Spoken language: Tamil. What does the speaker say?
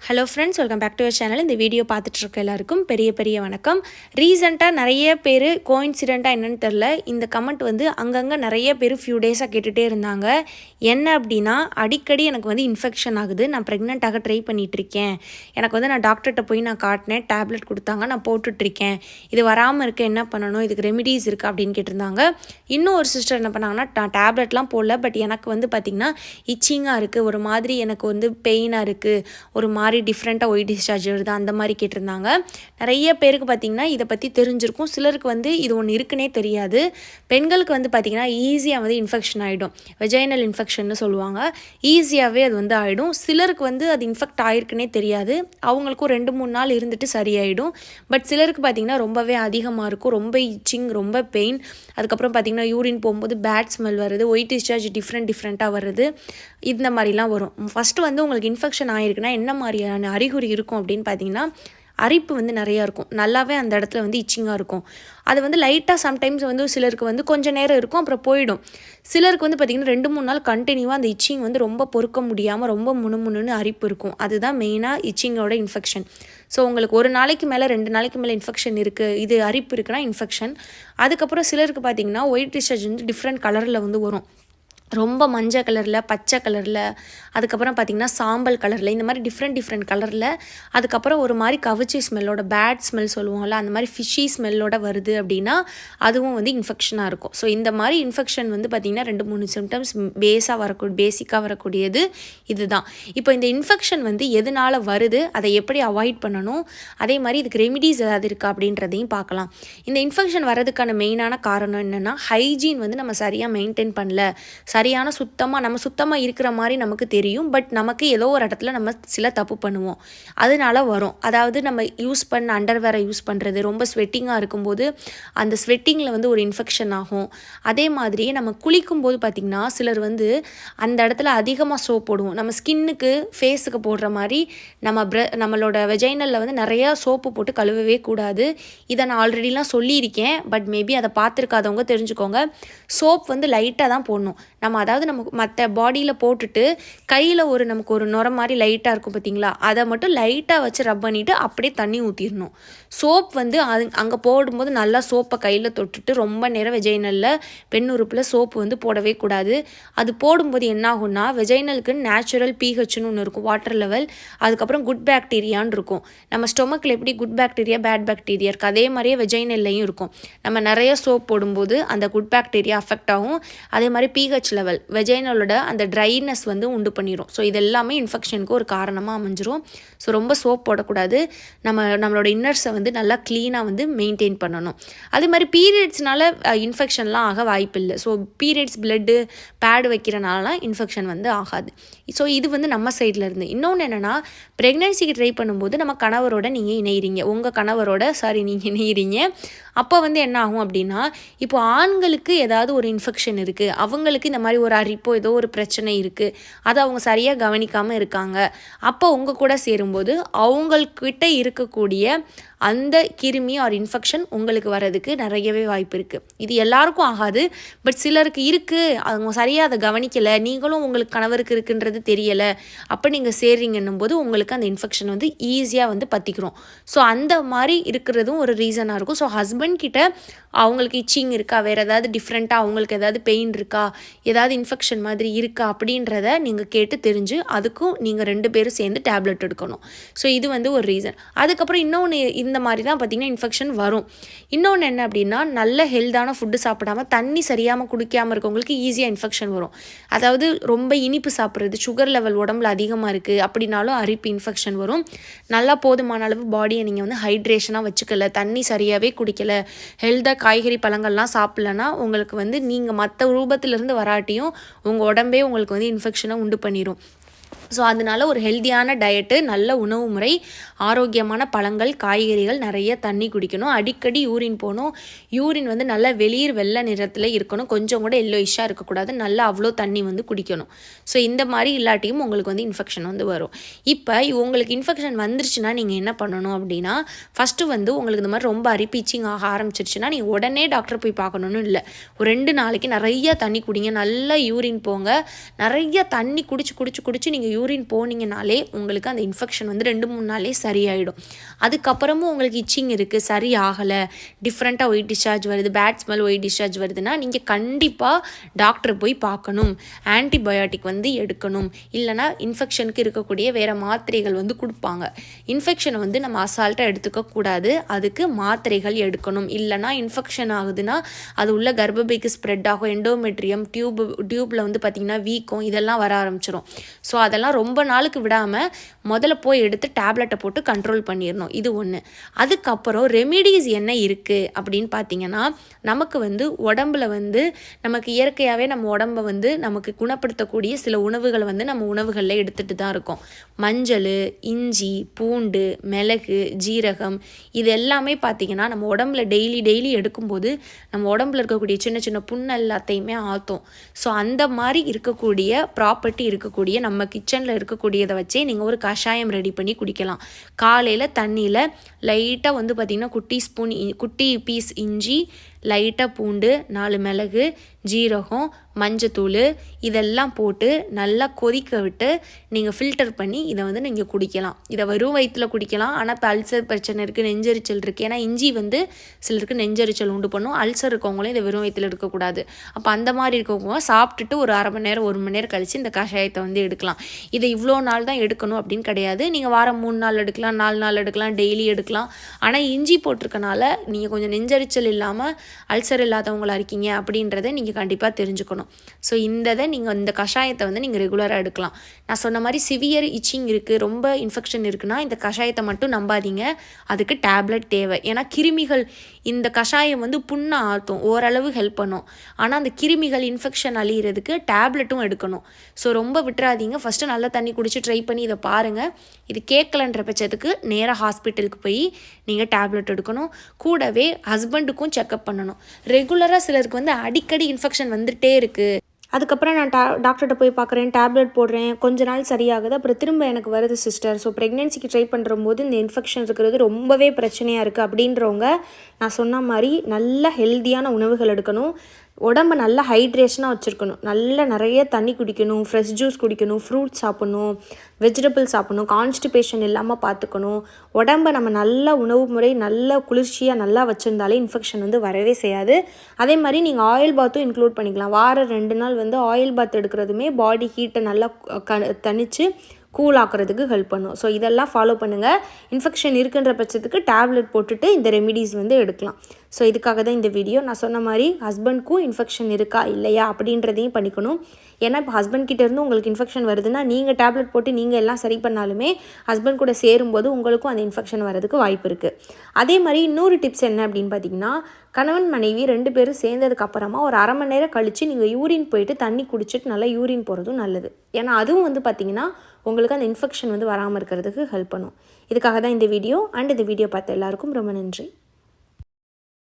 Hello friends, welcome back to your channel. இந்த வீடியோ பார்த்துட்ருக்க எல்லாருக்கும் பெரிய பெரிய வணக்கம். ரீசெண்டாக நிறைய பேர் கோயின்சிடெண்ட்டாக என்னென்னு தெரில, இந்த கமெண்ட் வந்து அங்கங்கே நிறைய பேர் ஃபியூ டேஸாக கேட்டுகிட்டே இருந்தாங்க. என்ன அப்படின்னா, அடிக்கடி எனக்கு வந்து இன்ஃபெக்ஷன் ஆகுது, நான் ப்ரெக்னெண்ட்டாக ட்ரை பண்ணிகிட்ருக்கேன், எனக்கு வந்து நான் டாக்டர்கிட்ட போய் நான் காட்டினேன், டேப்லெட் கொடுத்தாங்க, நான் போட்டுட்ருக்கேன், இது வராமல் இருக்க என்ன பண்ணணும், இதுக்கு ரெமிடிஸ் இருக்குது அப்படின்னு கேட்டிருந்தாங்க. இன்னும் ஒரு சிஸ்டர் என்ன பண்ணாங்கன்னா, நான் டேப்லெட்லாம் போடல, பட் எனக்கு வந்து பார்த்திங்கன்னா இச்சிங்காக இருக்குது, ஒரு மாதிரி எனக்கு வந்து பெயினாக இருக்குது, ஒரு மாதிரி டிஃப்ரெண்ட்டாக ஒயிட் டிஸ்சார்ஜ் வருது, அந்த மாதிரி கேட்டிருந்தாங்க. நிறைய பேருக்கு பார்த்திங்கன்னா இதை பற்றி தெரிஞ்சிருக்கும், சிலருக்கு வந்து இது ஒன்று இருக்குன்னே தெரியாது. பெண்களுக்கு வந்து பார்த்திங்கன்னா ஈஸியாக வந்து இன்ஃபெக்ஷன் ஆகிடும், வெஜைனல் இன்ஃபெக்ஷன்னு சொல்லுவாங்க, ஈஸியாகவே அது வந்து ஆகிடும். சிலருக்கு வந்து அது இன்ஃபெக்ட் ஆகிருக்குன்னே தெரியாது, அவங்களுக்கும் 2-3 நாள் இருந்துட்டு சரியாயிடும். பட் சிலருக்கு பார்த்திங்கன்னா ரொம்பவே அதிகமாக இருக்கும், ரொம்ப இச்சிங், ரொம்ப பெயின். அதுக்கப்புறம் பார்த்திங்கன்னா யூரின் போகும்போது பேட் ஸ்மெல் வருது, ஒயிட் டிஸ்சார்ஜ் டிஃப்ரெண்ட்டாக வருது, இந்த மாதிரிலாம் வரும். ஃபஸ்ட்டு வந்து உங்களுக்கு இன்ஃபெக்ஷன் ஆகிருக்குன்னா என்ன மாதிரியான அறிகுறி இருக்கும் அப்படின்னு பார்த்தீங்கன்னா, அரிப்பு வந்து நிறையா இருக்கும், நல்லாவே அந்த இடத்துல வந்து இச்சிங்காக இருக்கும். அது வந்து லைட்டாக சம்டைம்ஸ் வந்து சிலருக்கு வந்து கொஞ்சம் நேரம் இருக்கும், அப்புறம் போயிடும். சிலருக்கு வந்து பார்த்திங்கன்னா 2-3 நாள் கண்டினியூவாக அந்த இச்சிங் வந்து ரொம்ப பொறுக்க முடியாமல் ரொம்ப முணுமுணுன்னு அரிப்பு இருக்கும். அதுதான் மெயினாக இச்சிங்கோட இன்ஃபெக்ஷன். ஸோ உங்களுக்கு ஒரு நாளைக்கு மேலே 2 நாளைக்கு மேலே இன்ஃபெக்ஷன் இருக்குது, இது அரிப்பு இருக்குன்னா இன்ஃபெக்ஷன். அதுக்கப்புறம் சிலருக்கு பார்த்திங்கன்னா ஒயிட் டிஸ்சார்ஜ் வந்து டிஃப்ரெண்ட் கலரில் வந்து வரும், ரொம்ப மஞ்சள் கலரில், பச்சை கலரில், அதுக்கப்புறம் பார்த்திங்கன்னா சாம்பல் கலரில், இந்த மாதிரி டிஃப்ரெண்ட் கலரில். அதுக்கப்புறம் ஒரு மாதிரி கவிச்சி ஸ்மெல்லோட, பேட் ஸ்மெல் சொல்லுவோம்ல, அந்த மாதிரி ஃபிஷ்ஷி ஸ்மெல்லோட வருது அப்படின்னா அதுவும் வந்து இன்ஃபெக்ஷனாக இருக்கும். ஸோ இந்த மாதிரி இன்ஃபெக்ஷன் வந்து பார்த்திங்கன்னா 2-3 சிம்டம்ஸ் பேசிக்காக வரக்கூடியது இதுதான். இப்போ இந்த இன்ஃபெக்ஷன் வந்து எதனால் வருது, அதை எப்படி அவாய்ட் பண்ணணும், அதே மாதிரி இதுக்கு ரெமிடிஸ் ஏதாவது இருக்கா அப்படின்றதையும் பார்க்கலாம். இந்த இன்ஃபெக்ஷன் வரதுக்கான மெயினான காரணம் என்னென்னா, ஹைஜீன் வந்து நம்ம சரியாக மெயின்டைன் பண்ணல, சரியான நம்ம சுத்தமாக இருக்கிற மாதிரி நமக்கு தெரியும், பட் நமக்கு ஏதோ ஒரு இடத்துல நம்ம சில தப்பு பண்ணுவோம், அதனால வரும். அதாவது நம்ம யூஸ் பண்ண அண்டர்வேரை யூஸ் பண்ணுறது, ரொம்ப ஸ்வெட்டிங்காக இருக்கும்போது அந்த ஸ்வெட்டிங்கில் வந்து ஒரு இன்ஃபெக்ஷன் ஆகும். அதே மாதிரியே நம்ம குளிக்கும்போது பார்த்திங்கன்னா சிலர் வந்து அந்த இடத்துல அதிகமாக சோப் போடுவோம், நம்ம ஸ்கின்னுக்கு ஃபேஸுக்கு போடுற மாதிரி நம்மளோட வெஜைனலில் வந்து நிறையா சோப்பு போட்டு கழுவவே கூடாது. இதை நான் ஆல்ரெடிலாம் சொல்லியிருக்கேன், பட் மேபி அதை பார்த்துருக்காதவங்க தெரிஞ்சுக்கோங்க. சோப் வந்து லைட்டாக தான் போடணும். அதாவது நம்ம மற்ற பாடியில் போட்டுட்டு கையில் நமக்கு ஒரு நுர மாதிரி லைட்டாக இருக்கும் பார்த்திங்களா, அதை மட்டும் லைட்டாக வச்சு ரப் பண்ணிவிட்டு அப்படியே தண்ணி ஊற்றிடணும். சோப் வந்து அங்கே போடும்போது நல்லா சோப்பை கையில் தொட்டுட்டு ரொம்ப நேரம் வெஜைனலில், பெண் உறுப்பில் சோப்பு வந்து போடவே கூடாது. அது போடும்போது என்ன ஆகும்னா, வெஜைனலுக்கு நேச்சுரல் பிஹெச்னு ஒன்று இருக்கும், வாட்டர் லெவல், அதுக்கப்புறம் குட் பாக்டீரியான்னு இருக்கும். நம்ம ஸ்டொமக்கில் எப்படி குட் பாக்டீரியா பேட் பாக்டீரியா இருக்குது, அதே மாதிரியே வெஜைனல்லையும் இருக்கும். நம்ம நிறைய சோப் போடும்போது அந்த குட் பாக்டீரியா அஃபெக்ட் ஆகும், அதே மாதிரி பிஹெச் லெவல் வெஜைனலோட அந்த ட்ரைனஸ் வந்து உண்டு பண்ணிடும். ஸோ இது எல்லாமே இன்ஃபெக்ஷனுக்கு ஒரு காரணமாக அமைஞ்சிரும். ஸோ ரொம்ப சோப் போடக்கூடாது, நம்மளோட இன்னர்ஸை வந்து நல்லா க்ளீனாக வந்து மெயின்டைன் பண்ணணும். அதே மாதிரி பீரியட்ஸ்னால இன்ஃபெக்ஷன்லாம் ஆக வாய்ப்பு இல்லை. ஸோ பீரியட்ஸ் பிளட்டு பேடு வைக்கிறனாலலாம் இன்ஃபெக்ஷன் வந்து ஆகாது. ஸோ இது வந்து நம்ம சைடில் இருந்து. இன்னொன்று என்னென்னா, ப்ரெக்னன்சிக்கு ட்ரை பண்ணும்போது நம்ம கணவரோட நீங்கள் இணையிறீங்க, நீங்கள் இணையிறீங்க. அப்போ வந்து என்ன ஆகும் அப்படின்னா, இப்போ ஆண்களுக்கு ஏதாவது ஒரு இன்ஃபெக்ஷன் இருக்குது, அவங்களுக்கு இந்த மாதிரி ஒரு அரிப்போ ஏதோ ஒரு பிரச்சனை இருக்குது, அதை அவங்க சரியாக கவனிக்காமல் இருக்காங்க, அப்போ உங்கள் கூட சேரும்போது அவங்கக்கிட்ட இருக்கக்கூடிய அந்த கிருமி ஆர் இன்ஃபெக்ஷன் உங்களுக்கு வர்றதுக்கு நிறையவே வாய்ப்பு இருக்குது. இது எல்லாருக்கும் ஆகாது, பட் சிலருக்கு இருக்குது, அவங்க சரியாக அதை கவனிக்கலை, நீங்களும் உங்களுக்கு கணவருக்கு இருக்குன்றது தெரியலை, அப்போ நீங்கள் சேர்றீங்கன்னும் போது உங்களுக்கு அந்த இன்ஃபெக்ஷன் வந்து ஈஸியாக வந்து பற்றிக்கிறோம். ஸோ அந்த மாதிரி இருக்கிறதும் ஒரு ரீசனாக இருக்கும். ஸோ ஹஸ்பண்ட் கிட்ட அவங்களுக்கு இச்சிங் இருக்கா, வேறு ஏதாவது டிஃப்ரெண்ட்டாக அவங்களுக்கு ஏதாவது பெயின் இருக்கா, ஏதாவது இன்ஃபெக்ஷன் மாதிரி இருக்கா அப்படின்றத நீங்கள் கேட்டு தெரிஞ்சு அதுக்கும் நீங்கள் 2 பேரும் சேர்ந்து டேப்லெட் எடுக்கணும். ஸோ இது வந்து ஒரு ரீசன். அதுக்கப்புறம் இன்னொன்று, இந்த மாதிரி தான் பார்த்திங்கன்னா இன்ஃபெக்ஷன் வரும். இன்னொன்று என்ன அப்படின்னா, நல்ல ஹெல்த்தான ஃபுட்டு சாப்பிடாமல் தண்ணி சரியாமல் குடிக்காமல் இருக்கவங்களுக்கு ஈஸியாக இன்ஃபெக்ஷன் வரும். அதாவது ரொம்ப இனிப்பு சாப்பிட்றது, சுகர் லெவல் உடம்புல அதிகமாக இருக்குது அப்படின்னாலும் அரிப்பு இன்ஃபெக்ஷன் வரும். நல்லா போதுமான அளவு பாடியை நீங்கள் வந்து ஹைட்ரேஷனாக வச்சுக்கல, தண்ணி சரியாகவே குடிக்கலை, ஹெல்த்தாக காய்கறி பழங்கள்லாம் சாப்பிட்லன்னா உங்களுக்கு வந்து நீங்கள் மற்ற ரூபத்திலிருந்து வராட்டியும் உங்கள் உடம்பே உங்களுக்கு வந்து இன்ஃபெக்ஷனை உண்டு பண்ணிடும். ஸோ அதனால ஒரு ஹெல்த்தியான டயட்டு, நல்ல உணவு முறை, ஆரோக்கியமான பழங்கள், காய்கறிகள், நிறைய தண்ணி குடிக்கணும், அடிக்கடி யூரின் போகணும், யூரின் வந்து நல்லா வெள்ளை நிறத்தில் இருக்கணும், கொஞ்சம் கூட எல்லோயிஷாக இருக்கக்கூடாது, நல்லா அவ்வளோ தண்ணி வந்து குடிக்கணும். ஸோ இந்த மாதிரி இல்லாட்டியும் உங்களுக்கு வந்து இன்ஃபெக்ஷன் வந்து வரும். இப்போ உங்களுக்கு இன்ஃபெக்ஷன் வந்துருச்சுன்னா நீங்கள் என்ன பண்ணணும் அப்படின்னா, ஃபஸ்ட்டு வந்து உங்களுக்கு இந்த மாதிரி ரொம்ப அரிப்பீச்சிங் ஆக ஆரம்பிச்சிருச்சுன்னா நீங்கள் உடனே டாக்டர் போய் பார்க்கணுன்னு இல்லை, ஒரு 2 நாளைக்கு நிறைய தண்ணி குடிங்க, நல்லா யூரின் போங்க, நிறைய தண்ணி குடிச்சு நீங்கள் யூரின் போனீங்கனாலே உங்களுக்கு அந்த இன்ஃபெக்ஷன் வந்து 2-3 நாளே சரியாயிடும். அதுக்கப்புறமும் உங்களுக்கு இச்சிங் இருக்குது, சரி ஆகலை, டிஃப்ரெண்ட்டாக ஒயிட் டிஸ்சார்ஜ் வருது, பேட் ஸ்மெல் ஒயிட் டிஸ்சார்ஜ் வருதுன்னா நீங்கள் கண்டிப்பாக டாக்டரை போய் பார்க்கணும், ஆன்டிபயோட்டிக் வந்து எடுக்கணும். இல்லைனா இன்ஃபெக்ஷனுக்கு இருக்கக்கூடிய வேறு மாத்திரைகள் வந்து கொடுப்பாங்க. இன்ஃபெக்ஷனை வந்து நம்ம அசால்ட்டாக எடுத்துக்கக்கூடாது, அதுக்கு மாத்திரைகள் எடுக்கணும். இல்லைனா இன்ஃபெக்ஷன் ஆகுதுன்னா அது உள்ள கர்ப்பப்பைக்கு ஸ்ப்ரெட் ஆகும், எண்டோமெட்ரியம் டியூப்பில் வந்து பார்த்திங்கன்னா வீக்கம் இதெல்லாம் வர ஆரம்பிச்சிடும். ஸோ அதெல்லாம் ரொம்ப நாளுக்கு விடாமல் முதல்ல போய் எடுத்து டேப்லெட்டை போட்டு கண்ட்ரோல் பண்ணிடணும். இது ஒன்று. அதுக்கப்புறம் ரெமிடிஸ் என்ன இருக்குது அப்படின்னு பார்த்தீங்கன்னா, நமக்கு வந்து உடம்புல வந்து நமக்கு இயற்கையாகவே நம்ம உடம்பை வந்து நமக்கு குணப்படுத்தக்கூடிய சில உணவுகளை வந்து நம்ம உணவுகளில் எடுத்துகிட்டு தான் இருக்கோம். மஞ்சள், இஞ்சி, பூண்டு, மிளகு, ஜீரகம் இது எல்லாமே பார்த்திங்கன்னா நம்ம உடம்புல டெய்லி எடுக்கும்போது நம்ம உடம்புல இருக்கக்கூடிய சின்ன சின்ன புண்ணு எல்லாத்தையுமே ஆற்றும். ஸோ அந்த மாதிரி இருக்கக்கூடிய ப்ராப்பர்ட்டி இருக்கக்கூடிய நம்ம கிச்சனில் இருக்கக்கூடியதை வச்சே நீங்கள் ஒரு கஷாயம் ரெடி பண்ணி குடிக்கலாம். காலையில் தண்ணியில் லைட்டாக வந்து பார்த்திங்கன்னா குட்டி பீஸ் இஞ்சி, லைட்டாக பூண்டு, 4 மிளகு, ஜீரகம், மஞ்சத்தூள் இதெல்லாம் போட்டு நல்லா கொதிக்க விட்டு நீங்கள் ஃபில்டர் பண்ணி இதை வந்து நீங்கள் குடிக்கலாம். இதை வெறும் வயிற்றில் குடிக்கலாம். ஆனால் இப்போ அல்சர் பிரச்சனை இருக்குது, நெஞ்சரிச்சல் இருக்குது. ஏன்னா இஞ்சி வந்து சிலருக்கு நெஞ்சரிச்சல் உண்டு பண்ணும். அல்சர் இருக்கவங்களும் இதை வெறும் வயிற்றில் எடுக்கக்கூடாது. அப்போ அந்த மாதிரி இருக்கவங்க சாப்பிட்டுட்டு ஒரு அரை மணி நேரம் 1 மணி நேரம் கழித்து இந்த கஷாயத்தை வந்து எடுக்கலாம். இதை இவ்வளோ நாள் தான் எடுக்கணும் அப்படின்னு கிடையாது. நீங்கள் வாரம் 3 நாள் எடுக்கலாம், 4 நாள் எடுக்கலாம், டெய்லி எடுக்கலாம். ஆனால் இஞ்சி போட்டிருக்கனால நீங்கள் கொஞ்சம் நெஞ்சரிச்சல் இல்லாமல் அல்சர் இல்லாதவங்களா இருக்கீங்க அப்படின்றத நீங்கள் கண்டிப்பாக தெரிஞ்சுக்கணும். ஸோ இந்த கஷாயத்தை வந்து நீங்கள் ரெகுலராக எடுக்கலாம். நான் சொன்ன மாதிரி சிவியர் இச்சிங் இருக்குது, ரொம்ப இன்ஃபெக்ஷன் இருக்குன்னா இந்த கஷாயத்தை மட்டும் நம்பாதீங்க, அதுக்கு டேப்லெட் தேவை. ஏன்னா கிருமிகள் இந்த கஷாயம் வந்து புண்ணை ஆற்றும், ஓரளவு ஹெல்ப் பண்ணும். ஆனால் அந்த கிருமிகள் இன்ஃபெக்ஷன் அழிகிறதுக்கு டேப்லெட்டும் எடுக்கணும். ஸோ ரொம்ப விட்டுறாதீங்க. ஃபஸ்ட்டு நல்லா தண்ணி குடிச்சு ட்ரை பண்ணி இதை பாருங்கள். இது கேட்கலன்ற பட்சத்துக்கு நேராக ஹாஸ்பிட்டலுக்கு போய் நீங்கள் டேப்லெட் எடுக்கணும். கூடவே ஹஸ்பண்டுக்கும் செக்கப் பண்ணணும். ரெகுலராக சிலருக்கு வந்து அடிக்கடி இன்ஃபெக்ஷன் வந்துகிட்டே இருக்குது, அதுக்கப்புறம் நான் டாக்டர்கிட்ட போய் பார்க்குறேன், டேப்லெட் போடுறேன், கொஞ்ச நாள் சரியாகுது, அப்புறம் திரும்ப எனக்கு வருது சிஸ்டர். ஸோ ப்ரெக்னென்சிக்கு ட்ரை பண்ணுறம்போது இந்த இன்ஃபெக்ஷன் இருக்கிறது ரொம்பவே பிரச்சனையாக இருக்குது அப்படின்றவங்க நான் சொன்ன மாதிரி நல்ல ஹெல்த்தியான உணவுகள் எடுக்கணும். உடம்பை நல்லா ஹைட்ரேஷனாக வச்சுருக்கணும். நிறைய தண்ணி குடிக்கணும், ஃப்ரெஷ் ஜூஸ் குடிக்கணும், ஃப்ரூட்ஸ் சாப்பிட்ணும், வெஜிடபிள்ஸ் சாப்பிட்ணும், கான்ஸ்டிபேஷன் இல்லாமல் பார்த்துக்கணும். உடம்பை நம்ம நல்ல உணவு முறை நல்லா குளிர்ச்சியாக நல்லா வச்சுருந்தாலே இன்ஃபெக்ஷன் வந்து வரவே செய்யாது. அதே மாதிரி நீங்கள் ஆயில் பாத்தும் இன்க்ளூட் பண்ணிக்கலாம். வாரம் 2 நாள் வந்து ஆயில் பாத் எடுக்கிறதுமே பாடி ஹீட்டை நல்லா தணித்து கூல் ஆக்கிறதுக்கு ஹெல்ப் பண்ணும். ஸோ இதெல்லாம் ஃபாலோ பண்ணுங்கள். இன்ஃபெக்ஷன் இருக்குன்ற பட்சத்துக்கு டேப்லெட் போட்டுட்டு இந்த ரெமிடிஸ் வந்து எடுக்கலாம். ஸோ இதுக்காக தான் இந்த வீடியோ. நான் சொன்ன மாதிரி ஹஸ்பண்ட்க்கும் இன்ஃபெக்ஷன் இருக்கா இல்லையா அப்படின்றதையும் பண்ணிக்கணும். ஏன்னா இப்போ ஹஸ்பண்ட் கிட்டேருந்து உங்களுக்கு இன்ஃபெக்ஷன் வருதுன்னா நீங்கள் டேப்லெட் போட்டு நீங்கள் எல்லாம் சரி பண்ணாலுமே ஹஸ்பண்ட் கூட சேரும்போது உங்களுக்கும் அந்த இன்ஃபெக்ஷன் வரதுக்கு வாய்ப்பு இருக்குது. அதே மாதிரி இன்னொரு டிப்ஸ் என்ன அப்படின்னு பார்த்தீங்கன்னா, கணவன் மனைவி 2 பேரும் சேர்ந்ததுக்கப்புறமா ஒரு அரை மணி நேரம் கழித்து நீங்கள் யூரின் போயிட்டு தண்ணி குடிச்சிட்டு நல்லா யூரின் போகிறதும் நல்லது. ஏன்னா அதுவும் வந்து பார்த்திங்கன்னா உங்களுக்கு அந்த இன்ஃபெக்ஷன் வந்து வராமல் இருக்கிறதுக்கு ஹெல்ப் பண்ணும். இதுக்காக தான் இந்த வீடியோ. இந்த வீடியோ பார்த்த எல்லாருக்கும் ரொம்ப நன்றி.